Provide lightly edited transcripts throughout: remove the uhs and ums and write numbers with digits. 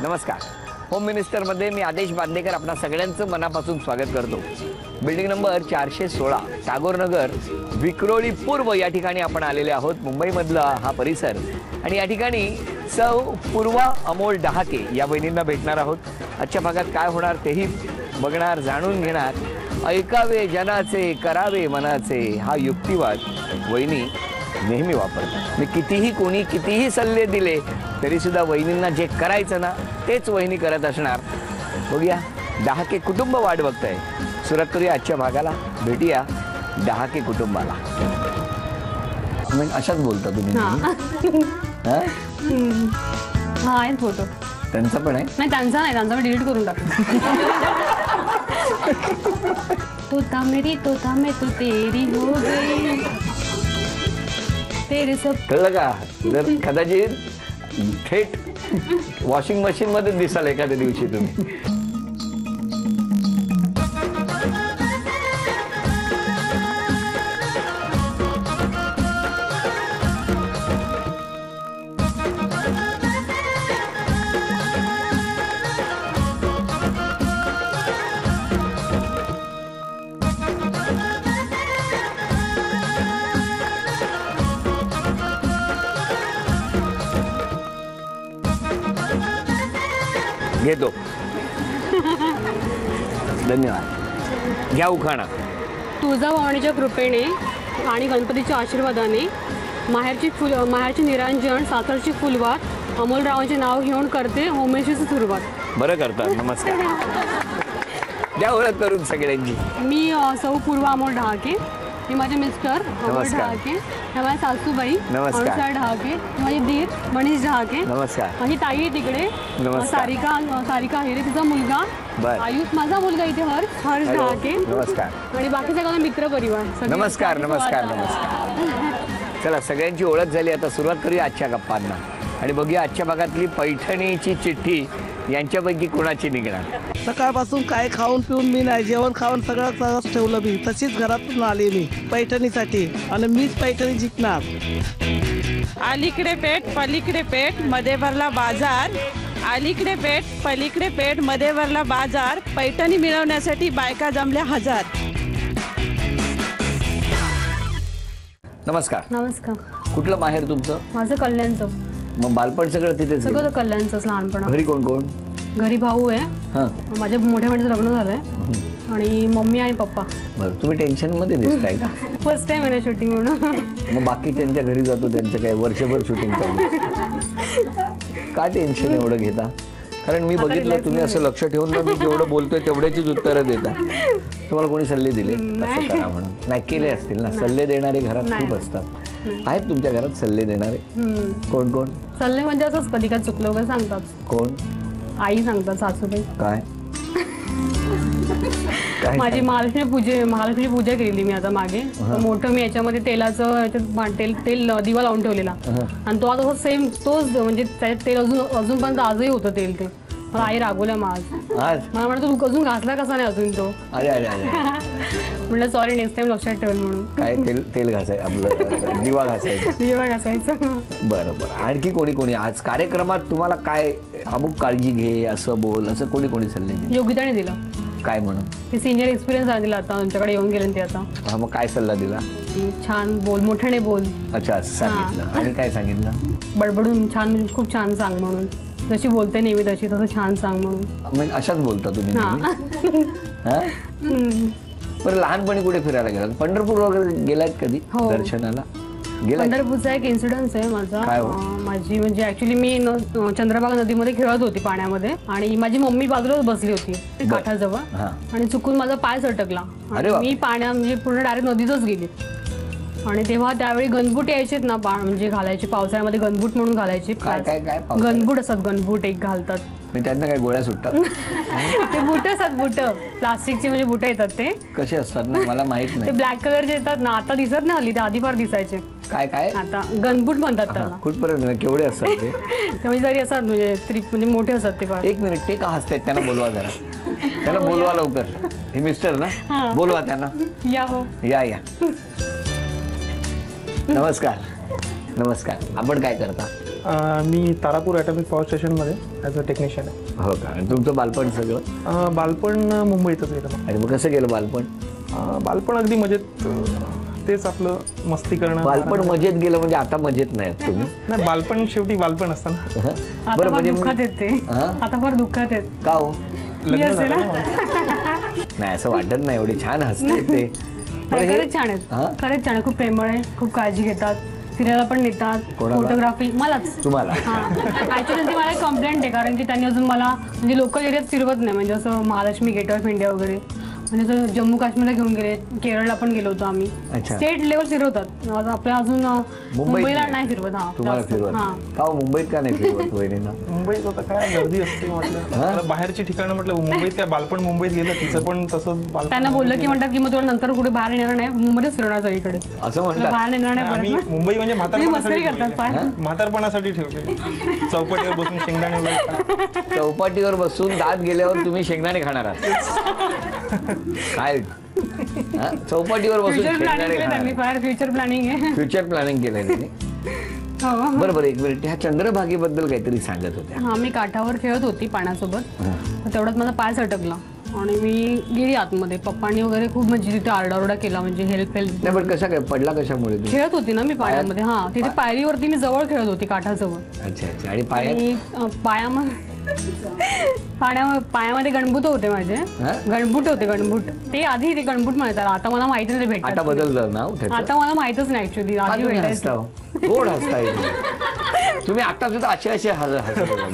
नमस्कार. होम मिनिस्टरमध्ये मी आदेश बांदेकर आपणा सगळ्यांचं मनापासून स्वागत करतो. बिल्डिंग नंबर 416 टागोर नगर विक्रोळी पूर्व या ठिकाणी आपण आलेले आहोत. मुंबईमधला हा परिसर आणि या ठिकाणी सौ पूर्वा अमोल डहाके या बहिणींना भेटणार आहोत. आजच्या भागात काय होणार तेही बघणार, जाणून घेणार. ऐकावे जनाचे, करावे मनाचे हा युक्तिवाद वहिनी नेहमी वापरतात. मी कोणी कितीही सल्ले दिले तरी सुद्धा वहिनींना जे करायचं ना तेच वहिनी करत असणार. बघूया डहाके कुटुंब वाट बघतंय. सुरुवात करूया आजच्या भागाला. भेटूया डहाके कुटुंबाला. मग अशाच बोलता तुम्ही? हा आहे फोटो त्यांचा पण आहे? नाही त्यांचा नाही, त्यांचा मी डिलीट करून टाकतो. तोता मेरी तोता मैं तो तेरी हो गई तेरे सब. कळलं का? जर कदाचित थेट वॉशिंग मशीन मध्ये दिसाल एखाद्या दिवशी तुम्ही. घेतो. धन्यवाद. घ्या उखाणा. तुळजाभवानीच्या कृपेने आणि गणपतीच्या आशीर्वादाने माहेरची निरांजन, सासरची फुलवात, अमोलरावांचे नाव घेऊन करते होमेशीची सुरुवात. बरं करतात. नमस्कार. द्या ओळख करून सगळ्यांची. मी सौ पूर्वा अमोल डहाके. हे माझे मिस्टर अमोल डहाके. हे माझ्या सासूबाई अणुसा डहाके. माझे दीर मनीष डहाके. नमस्कार. माझी ताई आहे तिकडे सारिका आहे, तिचा मुलगा आयुष, माझा मुलगा इथे हर्ष डहाके. नमस्कार. आणि बाकी सगळं मित्र परिवार. नमस्कार नमस्कार नमस्कार. चला सगळ्यांची ओळख झाली. आता सुरुवात करूया आजच्या गप्पांना आणि बघूया आजच्या भागातली पैठणीची चिठ्ठी यांच्यापैकी कोणाची निघणार. सकाळपासून काय खाऊन पिऊन मी नाही, जेवण खाऊन सगळं ठेवलं मी. तशीच घरातून आले मी पैठणीसाठी आणि मीच पैठणी जिंकणार. अलीकडे पेठ पलीकडे पेठ मध्ये भरला बाजार. अलीकडे पेठ पलीकडे पेठ मध्ये भरला बाजार. पैठणी मिळवण्यासाठी बायका जमल्या हजार. नमस्कार. नमस्कार. कुठलं माहेर तुमचं? माझं कल्याणचं. मग बालपण सगळं तिथेच? सगळं कल्याणचंच. लहानपण. घरी कोण कोण? घरी भाऊ आहे. माझ्या मोठ्या बहिणीचं लग्न झालंय आणि मम्मी आणि पप्पा. बरं. तुम्ही टेन्शन मध्ये दिसताय का? फर्स्ट टाइम आहे शूटिंग म्हणून. मग बाकी त्यांच्या घरी जातो, त्यांचं काय वर्षभर शूटिंग चालू. का टेन्शन एवढं घेता? कारण मी बघितलं तुम्ही असं लक्ष ठेवून ना मी जेवढं बोलतोय तेवढ्याचीच उत्तरं देता. तुम्हाला कोणी सल्ले दिले असं करा म्हणून? नाही केले असतील ना. सल्ले देणारे घरात खूप असतात. आहेत तुमच्या घरात सल्ले देणारे? कोण कोण? सल्ले म्हणजे असंच कधी काय चुकलं वगैरे सांगतात. कोण? आई सांगतात, सासूबाई. काय? माझी महालक्ष्मी पूजा केलेली मी आता मागे. मोठं मी याच्यामध्ये तेलाचं तेल दिवा लावून ठेवलेला आणि तो आता सेम तोच म्हणजे तेल अजूनपर्यंत आजही होतं तेल. ते मला आई रागवल्या आज मला म्हणतो तू अजून घासला कसा नाही अजून तो. अरे अरे अरे. म्हटलं सॉरी, नेक्स्ट टाइम लक्षात ठेवेल म्हणून. काय तेल घासायचं आपलं? दिवा घासायचं. बरं बरं. आणखी कोणी कोणी आज कार्यक्रमात तुम्हाला काय अमुक काळजी घे असं बोल असं कोणी कोणी सल्ले दिले? योगिताने दिला. काय म्हणून? ते सिनियर एक्सपिरियन्स दिला आता तुमच्याकडे येऊन गेले ते आता. मग काय सल्ला दिला? छान बोल, मोठ्याने बोल. अच्छा सांगितलं. आणि काय सांगितलं? बडबडून छान, खूप छान सांग म्हणून. जशी बोलते नेहमी तशी तसं छान सांग म्हणून. मग अशाच बोलता तुम्ही? बरं. लहानपणी कुठे फिरायला गेलात? पंढरपूर वगैरे गेलात कधी दर्शनाला? पंढरपूरचा एक इन्सिडन्स आहे माझा. माझी म्हणजे ऍक्च्युली मी चंद्रभागा नदीमध्ये खेळत होती पाण्यामध्ये आणि माझी मम्मी बाजूलाच बसली होती काठाजवळ आणि चुकून माझा पाय सटकला. मी पाण्यात म्हणजे पूर्ण डायरेक्ट नदीतच गेली. आणि तेव्हा त्यावेळी गणबूट यायचेत ना, म्हणजे घालायचे पावसाळ्यामध्ये गणबूट म्हणून घालायचे. गणबूट असतात, गणबूट एक घालतात. त्यांना काय गोळ्या सुटतात? ते बुट असतात, बुट प्लास्टिकचे म्हणजे बुट येतात. ते कसे असतात ना मला माहित नाही. ते ब्लॅक कलरचे येतात ना, आता दिसत नाही हल्ली, ते आधी फार दिसायचे. काय काय आता गणबूट म्हणतात त्याला. कुठपर्यंत केवढे असतात ते? म्हणजे जरी असतात म्हणजे मोठे असतात ते फार. एक मिनिट, ते का हसतात? त्यांना बोलवा जरा. त्यांना बोलवा लवकर. हे मिस्टर ना, बोलवा त्यांना. या हो या. नमस्कार. नमस्कार. आपण काय करता? मी तारापूर ॲटॉमिक पॉवर स्टेशनमध्ये ॲज अ टेक्निशियन आहे. हो का? आणि तुमचं बालपण सगळं? बालपण मुंबईतच गेलं. आणि मग कसं गेलं बालपण? बालपण अगदी मजेत, तेच आपलं मस्ती करणं. बालपण मजेत गेलं म्हणजे आता मजेत नाही तुम्ही? नाही, बालपण शेवटी बालपण असतं ना. आता फार दुःखात येते, आता फार दुःखात येत. का हो? लग्न झालं ना. नाही असं वाटत नाही, एवढी छान हसते ते. खरंच छान आहेत, खरंच छान आहे. खूप प्रेमळ आहे, खूप काळजी घेतात, फिरायला पण नेतात, फोटोग्राफी. मलाच तुम्हाला? ऍक्च्युली ती मला एक कंप्लेंट आहे, कारण की त्यांनी अजून मला म्हणजे लोकल एरियात फिरवत नाही. म्हणजे असं महालक्ष्मी गेट ऑफ इंडिया वगैरे, म्हणजे जर जम्मू काश्मीरला घेऊन गेले, केरळला पण गेलो होतो आम्ही. स्टेट लेवल फिरवतात आपल्या, अजून मुंबईला नाही फिरवत. तुम्हाला फिरवत का? मुंबईत का नाही फिरवत वहिनींना? मुंबईत आता काय गर्दी असते म्हटलं, बाहेरची ठिकाणं म्हटलं. मुंबईत काय बालपण मुंबईत गेलं, तिचं पण तसंच. त्यांना बोललं की म्हणतात की मग तुला नंतर कुठे बाहेर येणार नाही, मुंबईतच फिरणार सगळीकडे, असं म्हणतात. बाहेर येणार नाही. आम्ही मुंबई म्हणजे म्हातारपणासाठी ठेवले. चौपाटीवर बसून शेंगदाणे वगैरे. चौपाटीवर बसून दात गेल्यावर तुम्ही शेंगदाणे खाणार आहात काय? चौपाटीवर बसून फ्युचर प्लॅनिंग आहे. फ्युचर प्लॅनिंग केलंय तुम्ही? बरोबर. एक मिनिट, ह्या चंद्रभागेबद्दल काहीतरी सांगत होत्या. हा, मी काठावर खेळत होती पाण्यासोबत, तेवढ्यात माझा पाय सटकला आणि मी गेली आतमध्ये. पप्पांनी वगैरे खूप म्हणजे तिथे आरडाओरडा केला, म्हणजे हेल्प. नाही पण कसा काय पडला, कशामुळे? खेळत होती ना मी पाण्यामध्ये. हा, तिथे पायरीवरती मी जवळ खेळत होती, काठाजवळ. अच्छा अच्छा. आणि पायामध्ये गणबूट होते माझे. गणबूट होते, गणबूट. ते आधी ते गणबूट म्हणतात, आता मला माहिती नाही भेटत. आता बदललं ना? आता मला माहितच नाही ऍक्च्युली. आधी भेटायचं. गोड हसताय तुम्ही. आता सुद्धा असे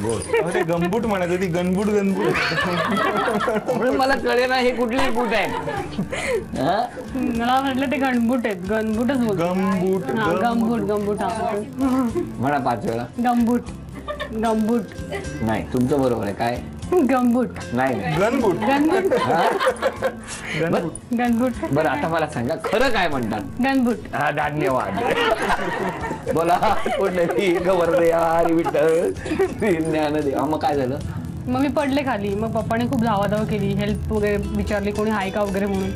गोड. गणबूट म्हणायचं, ती गणबूट म्हणून मला कळे ना हे कुठली बूट आहे. मला म्हटलं ते गणबूट आहेत, गणबूटच बोलतो. गंबूट. गंबूट गंबूट म्हणा 5 वेळा. Gumboot gumboot. नाही, तुमचं बरोबर आहे. काय? गंबूट. नाही, गणबूट. गणबूट. गणबूट. बरं, आता मला सांगा खरं काय म्हणतात? गणबूट. हा, धन्यवाद. बोला. कोणी गवर्दे यार विठ्ठल ज्ञानदेव. मग काय झालं? मग मी पडले खाली. मग पप्पाने खूप धावाधाव केली, हेल्प वगैरे विचारली कोणी आहे का वगैरे म्हणून.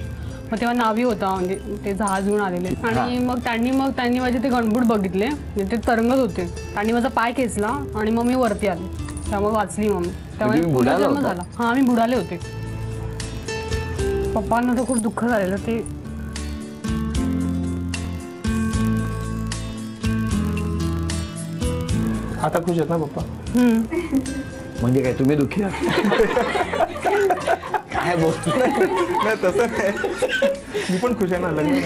मग तेव्हा नावी होता, म्हणजे ते जहाज घेऊन आलेले. आणि मग त्यांनी माझे ते गणबूट बघितले, ते तरंगत होते. त्यांनी माझा पाय खेचला आणि मग मी वरती आले, त्यामुळे वाचली मम्मी. त्यामुळे जन्म झाला. हा, मी बुडाले होते. पप्पांना तर खूप दुःख झालेलं ते. आता खुश आहेत ना पप्पा? म्हणजे काय तुम्ही दुःखी आहात? काय बोलतो? नाही तसं नाही, मी पण खुश आहे ना लग्न.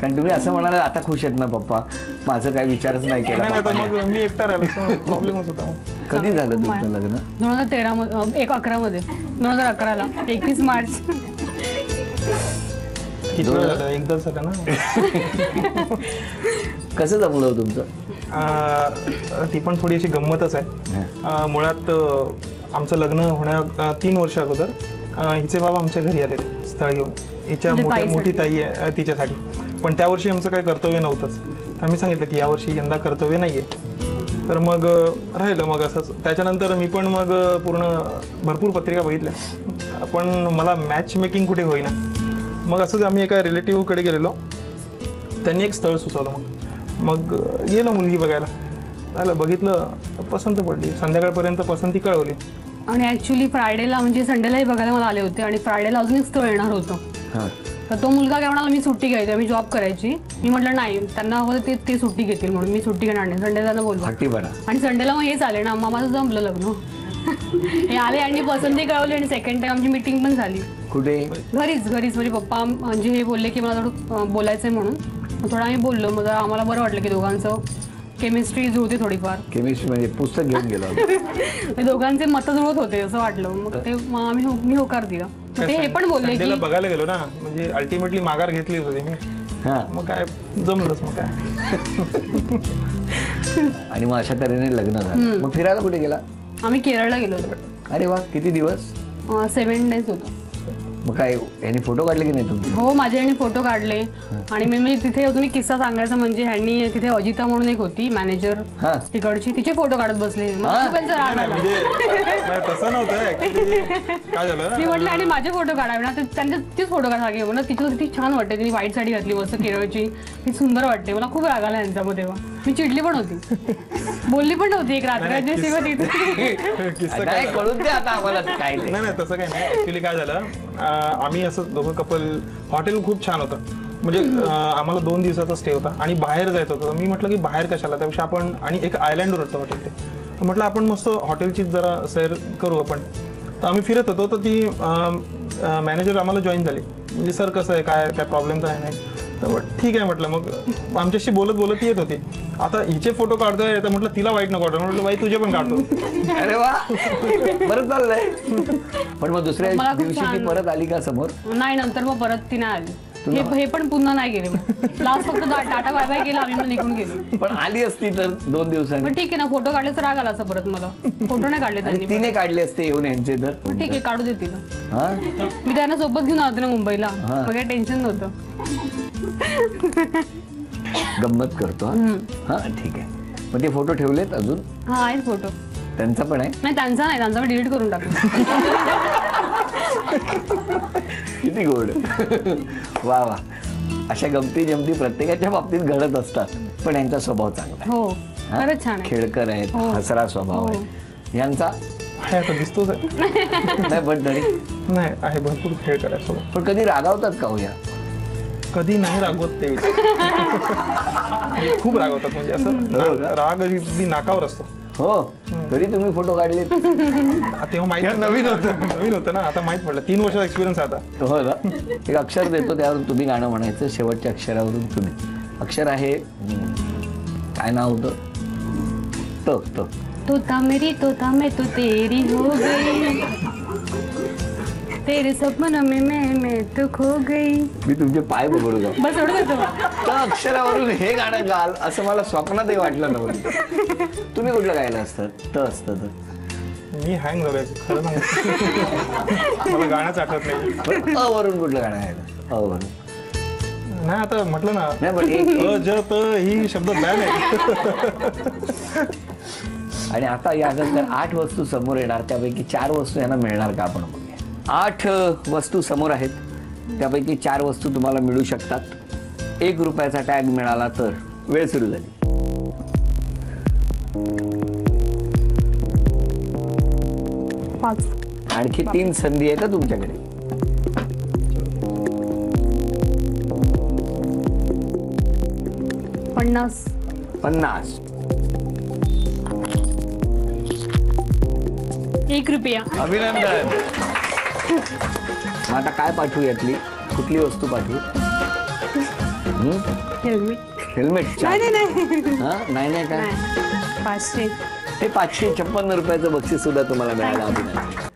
कारण तुम्ही असं म्हणाला आता खुश आहेत ना पप्पा, माझं काही विचारच नाही केला. मग मी एकटा राहिलो, प्रॉब्लेमच होता. कधी झालं तुमचं लग्न? 2013 मध्ये, 2011 21 मार्च. एकदा झालं ना. कसं जमलं तुमचं? ती पण थोडी अशी गंमतच आहे. मुळात आमचं लग्न होण्या 3 वर्ष अगोदर हिचे बाबा आमच्या घरी आले स्थळ घेऊन. हिच्या मोठी ताई आहे तिच्यासाठी. पण त्या वर्षी आमचं काही कर्तव्य नव्हतंच. आम्ही सांगितलं की यावर्षी यंदा कर्तव्य नाहीये. तर मग राहिलं मग असंच. त्याच्यानंतर मी पण मग भरपूर पत्रिका बघितल्या, पण मला मॅच मेकिंग कुठे होईना. मग असंच आम्ही एका रिलेटिव्हकडे गेलेलो, त्यांनी एक स्थळ सुचवलं. मग गेलो मुलगी बघायला. झालं, बघितलं, पसंत पडली. संध्याकाळपर्यंत पसंती कळवली. आणि ऍक्च्युली फ्रायडेला, म्हणजे संडेलाही बघायला मला आले होते, आणि फ्रायडेला अजून एक स्थळ येणार होतं. तर तो मुलगा काय म्हणाला, मी सुट्टी घ्यायची, मी जॉब करायची. मी म्हटलं नाही, त्यांना हवं ते सुट्टी घेतील म्हणून मी सुट्टी घेणार नाही. संडेला बोललो, आणि संडेला मग हेच आले ना, माझं जमलं लग्न. हे आले आणि पसंती कळवली, आणि सेकंड टाइम आमची मीटिंग पण झाली. कुठे? घरीच. म्हणजे पप्पा म्हणजे हे बोलले की मला थोडं बोलायचंय म्हणून. थोडं आम्ही बोललो. मग आम्हाला बरं वाटलं की दोघांचं केमिस्ट्री जुळते थोडीफार. केमिस्ट्री म्हणजे पुस्तक घेऊन गेलो. दोघांचे मत जुळत होते असं वाटलं. मग ते मी होकार दिला. ते हे पण बोलले की बघायला गेलो ना, म्हणजे अल्टिमेटली माघार घेतली होती मी. मग काय जमलंच. मग काय. आणि मग अशा तऱ्हेने लग्न झालं. मग फिरायला कुठे गेला? आम्ही केरळला गेलो. अरे वा, किती दिवस? 7 days होतो. मग काय यांनी फोटो काढले की नाही तुम्ही? हो, माझे यांनी फोटो काढले. आणि मी तिथे अजून किस्सा सांगायचा म्हणजे, ह्यांनी तिथे अजिता म्हणून एक होती मॅनेजर तिकडची, तिचे फोटो काढत बसले. तसं नव्हतं. मी म्हटलं आणि माझे फोटो काढावे ना, त्यांचे तेच फोटो काढा म्हणून. तिची किती छान वाटते, तिने व्हाईट साडी घातली मस्त केरळची, ती सुंदर वाटते. मला खूप राग आला यांच्यामध्ये तेव्हा. मी चिडली पण होती, बोलली पण नव्हती एक रात्री किस्सा काय नाही कळून दे आता आम्हाला काय ते. नाही तसं काही नाही. ऍक्च्युली काय झालं, आम्ही असं दोघं कपल, हॉटेल खूप छान होतं, म्हणजे आम्हाला 2 दिवसाचा स्टे होता आणि बाहेर जायचं होतं. मी म्हटलं की बाहेर कशाला, त्यापेक्षा आपण, आणि एक आयलँडवर होतं हॉटेल ते, तर म्हटलं आपण मस्त हॉटेलची जरा सैर करू आपण. तर आम्ही फिरत होतो, तर ती मॅनेजर आम्हाला जॉईन झाली. म्हणजे सर कसं आहे, काय प्रॉब्लेम तर आहे नाही. तर ठीक आहे म्हटलं. मग आमच्याशी बोलत बोलत येत होती. आता हिचे फोटो काढतोय, तर म्हटलं तिला वाईट नको वाटलं, म्हटलं बाई तुझे पण काढतो. अरे वा, बरं चाललंय. पण मग दुसऱ्या मला खूप दिवशी छान. ती परत आली का समोर? नाही, नंतर मग परत ती नाही आली. हे पण पुन्हा नाही गेले. लास्ट फक्त टाटा बाय बाय केला, आम्ही पण निघून गेलो. पण आली असती तर 2 दिवसांनी. पण ठीक आहे ना, फोटो काढले तर राग आला असं परत मला. फोटो नाही काढले आणि त्यांनी. तिने काढले असते येऊन यांचे तर. ठीक आहे, काढू दे तिला. हा, मी त्यांना सोबत घेऊन आले ना मुंबईला, हा. मग काही टेन्शन नव्हतं. गंमत करतो. हा ठीक आहे. मग ते फोटो ठेवलेत अजून? हा, आहेत फोटो. त्यांचा पण आहे? नाही, त्यांचा नाही, त्यांचा मी डिलीट करून टाकला. किती गोड. वा वा, अशा गमती जमती प्रत्येकाच्या बाबतीत घडत असतात, पण यांचा स्वभाव चांगला आहे. हो, हा? खरंच छान आहे. खेळकर आहेत, हो. हसरा स्वभाव हो. आहे यांचा. आहे आता दिसतोच आहे. नाही पण तरी नाही, आहे भरपूर खेळ करायचं. पण कधी रागावतात का हो या? कधी नाही रागवत ते. खूप रागवतात, म्हणजे असं राग अगदी नाकावर असतो. हो, तरी तुम्ही फोटो काढले? तेव्हा माहिती नवीन होतं ना, आता माहित पडलं. 3 वर्षाचा एक्सपिरियन्स आता. हो ना. एक अक्षर देतो, त्यावरून तुम्ही गाणं म्हणायचं. शेवटच्या अक्षरावरून तुम्ही. अक्षर आहे, काय नाव होतं? त. तोता मेरी तोता मैं तो तेरी हो गई, तेरे सपनों में मैं तो खो गई. मी तुमचे पाय बघडू का? बस एवढं देतो. त अक्षरावरून हे गाणं गाल असं मला स्वप्नातही वाटलं नव्हतं. तुम्ही कुठलं गायला असतं? त असतं तर. मी हँग झालोय खरं नाही. मला गाणंच आठवत नाही. पण अ वरून कुठलं गाणं गायला? अ वरून नाही, आता म्हटलं ना, नाही पण एक अ ज त ही शब्द बॅन आहे. आणि आता यानंतर 8 वस्तू समोर येणार, त्यापैकी 4 वस्तू यांना मिळणार का आपण बघूया. 8 वस्तू समोर आहेत, त्यापैकी 4 वस्तू तुम्हाला मिळू शकतात. 1 रुपयाचा टॅग मिळाला तर. वेळ सुरू झाली. आणखी 3 संधी आहेत तुमच्याकडे. पन्नास. 50. 1 रुपया. अभिनंदन. मग आता काय पाठवू यातली? कुठली वस्तू पाठवू? हेल्मेट. हेल्मेट? नाही काय? 500. हे 556 रुपयाचं बक्षीस सुद्धा तुम्हाला मिळालं. अभिनंदन.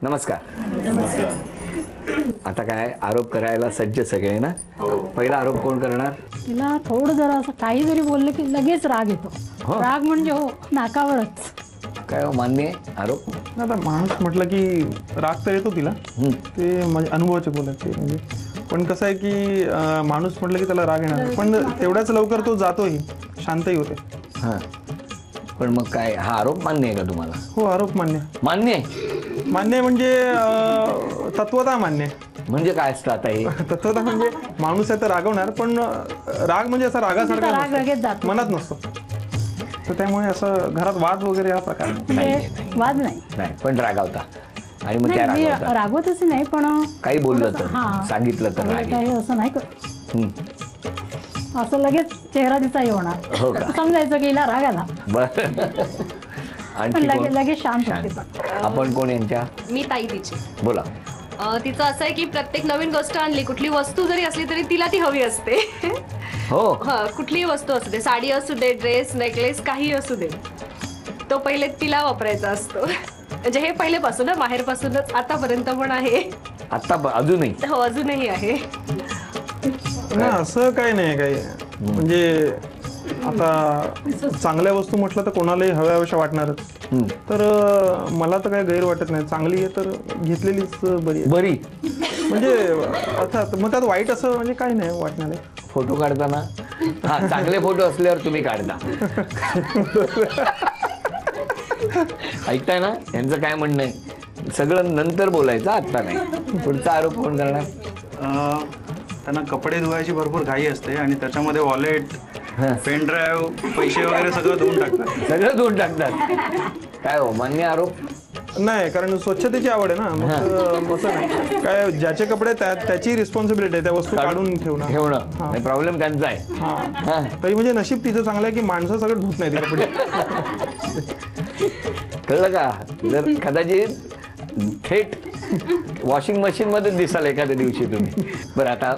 नमस्कार. आता काय आरोप करायला सज्ज सगळे ना? पहिला आरोप कोण करणार? तिला थोडं जरा असं काही जरी बोललं की लगेच राग येतो. हो. राग म्हणजे हो, नाकावरच. काय हो, मान्य आहे आरोप? आता माणूस म्हटलं की राग तर येतो तिला, ते म्हणजे अनुभवाचे बोलायचे. म्हणजे पण कसं आहे की माणूस म्हटलं की त्याला राग येणार, पण तेवढ्याच लवकर तो जातोही, शांतही होते. हां, पण मग काय हा आरोप मान्य आहे का तुम्हाला? हो, आरोप मान्य. मान्य आहे म्हणजे तत्वता मान्य. म्हणजे काय असतं आता हे? तत्वता म्हणजे माणूस आहे तर रागवणार, पण राग म्हणजे असा रागासारखा राग लगेच नसतो, जातो. मनात नसतो. तर त्यामुळे असं घरात वाद वगैरे हा प्रकार म्हणजे वाद नाही. नाही, पण रागावता. आणि मग त्या नाही, मी रागावता रागवतच नाही, पण काही बोललं तर, हां. सांगितलं तर राग काही येतो. असं नाही करत. हं. असं लगेच चेहरा तिचा हे होणार, हो का? समजायचं की हिला राग आला, बरं. पण आणखी कोण? लगेच शांत होते. शांत. आपण कोण यांच्या? मी ताई तिची. बोला. तिचं असं आहे की प्रत्येक नवीन गोष्ट आणली, कुठली वस्तू जरी असली तरी तिला ती हवी असते. हो, कुठलीही वस्तू असू दे, साडी असू दे, ड्रेस, नेकलेस, काही असू दे, तो पहिले तिला वापरायचा असतो. म्हणजे हे पहिलेपासून, माहेरपासूनच आतापर्यंत पण आहे. आता अजूनही? हो, अजूनही आहे. ना, असं काही नाही. काही म्हणजे आता चांगल्या वस्तू म्हटलं तर कोणालाही हव्याशा वाटणारच. तर मला तर काही गैर वाटत नाही. चांगली आहे तर घेतलेलीच बरी आहे. बरी. म्हणजे अर्थात मग त्यात वाईट असं म्हणजे काही नाही वाटणार आहे. फोटो काढताना हा चांगले फोटो असल्यावर तुम्ही काढता. ऐकताय ना यांचं काय म्हणणं आहे? सगळं नंतर बोलायचं, आत्ता नाही. पुढचा आरोप कोण करणार? त्यांना कपडे धुवायची भरपूर घाई असते आणि त्याच्यामध्ये वॉलेट पेन ड्राईव्ह पैसे वगैरे सगळं धुवून टाकतात. सगळं धुवून टाकतात. काय हो मान्य आरोप नाही, कारण स्वच्छतेची आवड आहे ना, मग असं नाही काय, ज्याचे कपडे त्याची रिस्पॉन्सिबिलिटी आहे त्या वस्तू काढून ठेवणं. प्रॉब्लेम त्यांचा आहे. हा, तरी म्हणजे नशीब तिचं चांगलं आहे की माणसं सगळं धुत नाही कपडे. कळलं का? जर कदाचित थेट वॉशिंग मशीन मध्ये दिसाल एखाद्या दिवशी तुम्ही. बरं, आता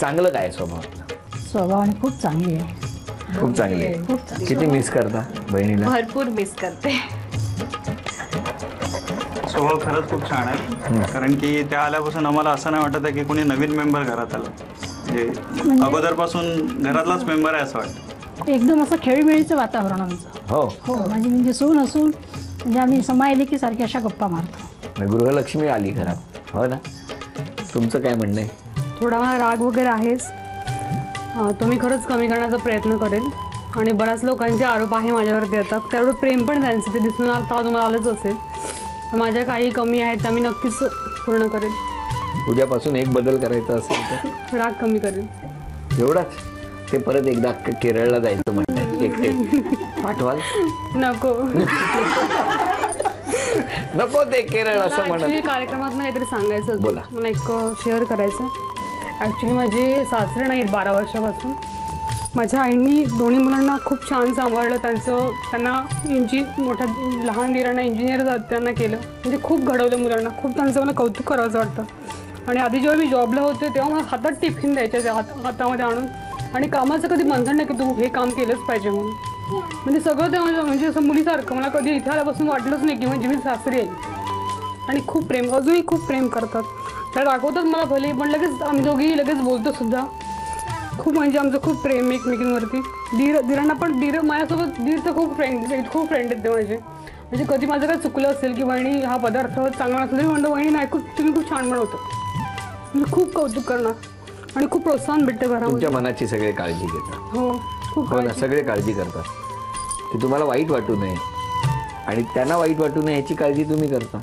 चांगलं काय स्वभावाने खूप चांगली आहे. खूप चांगली आहे. किती मिस करता बहिणीला? भरपूर मिस करते. स्वभाव खरंच खूप छान आहे, कारण की त्या आल्यापासून आम्हाला असं नाही वाटत आहे की कोणी नवीन मेंबर घरात आलं. म्हणजे अगोदरपासून घरातलाच मेंबर आहे असं वाटतं. एकदम असं खेळीमेळीचं वातावरण आमचं. हो, म्हणजे सून असून म्हणजे आम्ही समायले की सारखी अशा गप्पा मारतो. गृहलक्ष्मी आली घरात. हो ना. तुमचं काय म्हणणं आहे? थोडा मला राग वगैरे आहेच, तो मी खरंच कमी करण्याचा प्रयत्न करेन. आणि बऱ्याच लोकांचे आरोप आहे माझ्यावरती येतात, तेवढं प्रेम पण त्यांचं ते दिसून आता तुम्हाला आलंच असेल. माझ्या काही कमी आहेत त्या मी नक्कीच पूर्ण करेन. उद्यापासून एक बदल करायचा असेल तर राग कमी करेन. एवढाच? ते परत एकदा केरळला जायचं म्हणतात एकटे. पाठवाल? नको नको ते केरळ असं म्हणत. कार्यक्रमात काहीतरी सांगायचं बोला. मला एक शेअर करायचं. ॲक्च्युली माझे सासरे नाहीत 12 वर्षापासून. माझ्या आईनी दोन्ही मुलांना खूप छान सांभाळलं. त्यांना मोठ्या लहान दिरांना इंजिनियर त्यांना केलं. म्हणजे खूप घडवलं मुलांना. खूप त्यांचं मला कौतुक करावंसं वाटतं. आणि आधी जेव्हा मी जॉबला होते तेव्हा मला हातात टिफिन द्यायचे हातामध्ये आणून, आणि कामाचं कधी बंधन नाही की तू हे काम केलंच पाहिजे म्हणून. म्हणजे सगळं ते म्हणजे असं मुलीसारखं. मला कधी इथे आल्यापासून वाटलंच नाही की म्हणजे मी सासरी आहे. आणि खूप प्रेम, अजूनही खूप प्रेम करतात. त्या दाखवतात मला भले, पण लगेच आम्ही दोघी लगेच बोलतो सुद्धा. खूप म्हणजे आमचं खूप प्रेम एकमेकींवरती. दिरांना पण माझ्यासोबत दीर तर खूप फ्रेंड आहेत ते माझे. म्हणजे कधी माझं काय चुकलं असेल की वहिनी हा पदार्थ चांगला असेल तरी म्हणतो वहिनी नाही तुम्ही खूप छान बनवतो. म्हणजे खूप कौतुक करणार आणि खूप प्रोत्साहन भेटतं घरामध्ये. तुमच्या मनाची सगळे काळजी घेतात. हो, खूप हो ना, सगळे काळजी करतात की तुम्हाला वाईट वाटू नये आणि त्यांना वाईट वाटू नये याची काळजी तुम्ही करता.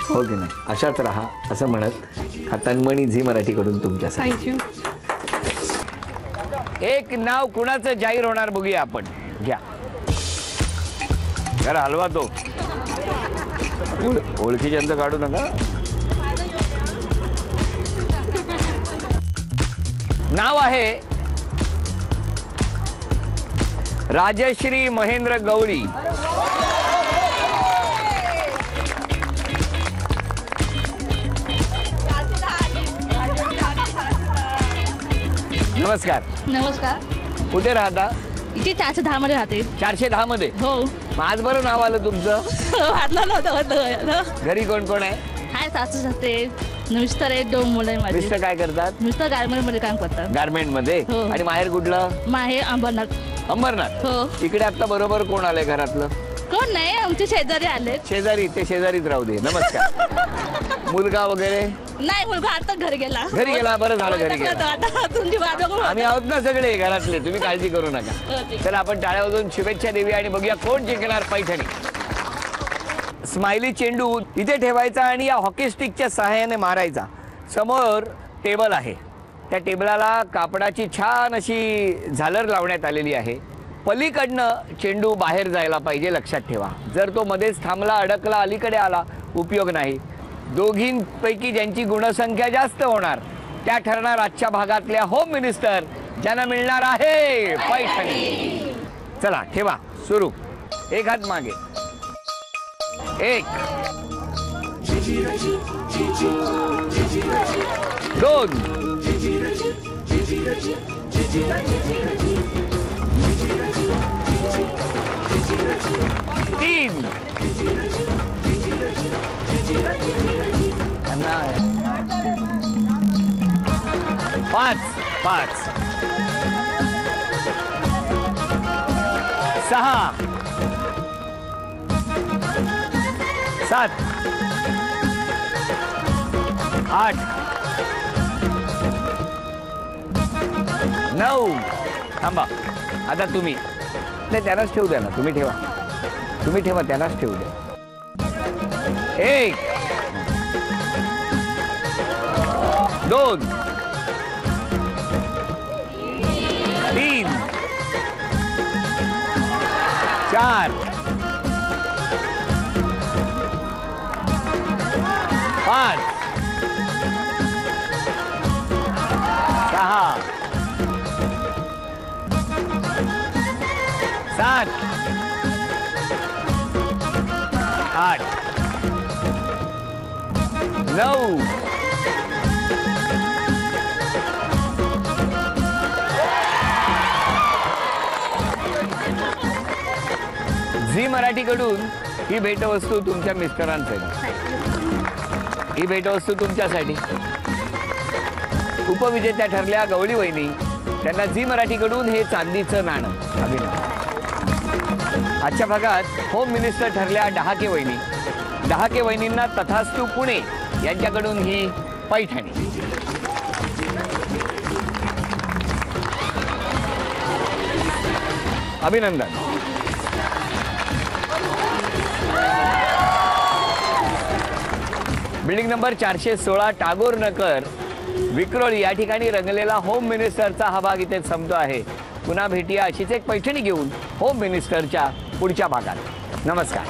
हो की नाही? अशाच राहा असं म्हणत हा तन्मणी झी मराठीकडून तुमच्यासाठी. थँक्यू. एक नाव कुणाचं जाहीर होणार बघूया आपण. घ्या जरा हलवा तो. ओळखीच्यांचं काढू नका. नाव आहे राजश्री महेंद्र गवळी. नमस्कार. नमस्कार. कुठे राहता? इथे 410 मध्ये राहते. 410 मध्ये? हो. आज बरं नाव आलं तुमचं. वाटलं नव्हतं. घरी कोण कोण आहे? हाय, सासू सासरे, मिस्टर आहे, 2 मुलं आहे माझी. मिस्टर काय करतात? मिस्टर गारमेंट मध्ये काम करतात. गारमेंट मध्ये? हो. आणि माहेर कुठलं? माहेर अंबरनाथ. अंबरनाथ. हो. इकडे आता बरोबर कोण आलंय घरातलं? कोण नाही, आमचे शेजारी आले. शेजारी? ते शेजारीच राहू दे. नमस्कार. मुलगा वगैरे? नाही, मुलगा आता घरी गेला. घरी गेला? बरं झालं घरी गेला. आता तुमची वाट बघू. आम्ही आहोत ना सगळे घरातले, तुम्ही काळजी करू नका. तर आपण टाळ्या वाजवून शुभेच्छा देऊया आणि बघूया कोण जिंकणार पैठणी. स्माइली चेंडू इथे ठेवायचा आणि या हॉकी स्टिकच्या सहाय्याने मारायचा. समोर टेबल आहे, त्या टेबलाला कापडाची छान अशी झालर लावण्यात आलेली आहे. पलीकडनं चेंडू बाहेर जायला पाहिजे, लक्षात ठेवा. जर तो मध्येच थांबला, अडकला, अलीकडे आला, उपयोग नाही. दोघींपैकी ज्यांची गुणसंख्या जास्त होणार त्या ठरणार आजच्या भागातल्या होम मिनिस्टर, ज्यांना मिळणार आहे पैठणी. चला ठेवा, सुरू. एक हात मागे. 1 2 3 5 6 7 8 9. थांबा, आता तुम्ही. नाही, त्यांनाच ठेवू द्या ना. तुम्ही ठेवा, त्यांनाच ठेवू द्या. 1 2 3 4 5 6 7 8 9 झी मराठीकडून ही भेटवस्तू तुमच्या मिस्टरांसाठी, ही भेटवस्तू तुमच्यासाठी. उपविजेत्या ठरल्या गवळी वहिनी, त्यांना झी मराठीकडून हे चांदीचं नाणं. अभिनंदन. आजच्या भागात होम मिनिस्टर ठरल्या डहाके वहिनी. डहाके वहिनींना तथास्तू पुणे यांच्याकडून ही पैठणी. अभिनंदन. बिल्डिंग नंबर 416 टागोर नगर विक्रोळी या ठिकाणी रंगलेला होम मिनिस्टरचा हा भाग इथे संपतो आहे. पुन्हा भेटूया अशीच एक पैठणी घेऊन होम मिनिस्टरच्या पुढच्या भागात. नमस्कार.